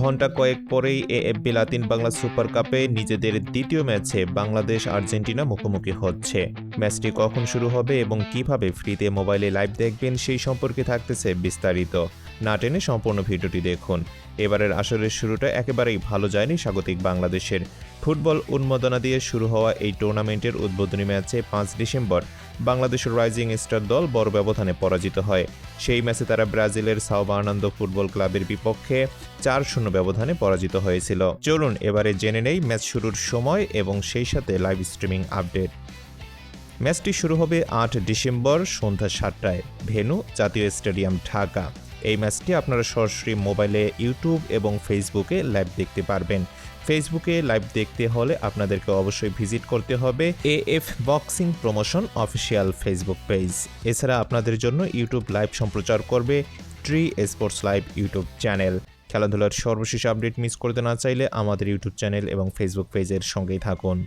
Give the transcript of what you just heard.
ঘণ্টা কয়েক পরেই এএফবি লাতিন বাংলা সুপার কাপে নিজেদের দ্বিতীয় ম্যাচে বাংলাদেশ আর্জেন্টিনা মুখোমুখি হচ্ছে। ম্যাচটি কখন শুরু হবে এবং কিভাবে ফ্রিতে মোবাইলে লাইভ দেখবেন সেই সম্পর্কে থাকতেছে বিস্তারিত। না টেনে সম্পূর্ণ ভিডিওটি দেখুন। এবারের আসরের শুরুটা একেবারেই ভালো যায়নি স্বাগতিক বাংলাদেশের। ফুটবল উন্মাদনা দিয়ে শুরু হওয়া এই টুর্নামেন্টের উদ্বোধনী ম্যাচে ৫ ডিসেম্বর বাংলাদেশের রাইজিং স্টার দল বড় ব্যবধানে পরাজিত হয়। সেই ম্যাচে তারা ব্রাজিলের সাও বার্নান্দো ফুটবল ক্লাবের বিপক্ষে ৪-০ ব্যবধানে পরাজিত হয়েছিল। চলুন এবারে জেনে নেই ম্যাচ শুরুর সময় এবং সেই সাথে লাইভ স্ট্রিমিং আপডেট। ম্যাচটি শুরু হবে ৮ ডিসেম্বর সন্ধ্যা ৭টায়। ভেন্যু জাতীয় স্টেডিয়াম ঢাকা। এই ম্যাচটি আপনারা সরাসরি মোবাইলে ইউটিউব এবং ফেসবুকে লাইভ দেখতে পারবেন। ফেসবুকে লাইভ দেখতে হলে আপনাদেরকে অবশ্যই ভিজিট করতে হবে AF boxing promotion official Facebook page. এছাড়া আপনাদের জন্য ইউটিউব লাইভ সম্প্রচার করবে tree sports live YouTube channel. খেলাধুলার সর্বশেষ আপডেট মিস করতে না চাইলে আমাদের ইউটিউব চ্যানেল এবং ফেসবুক পেজের সঙ্গেই থাকুন।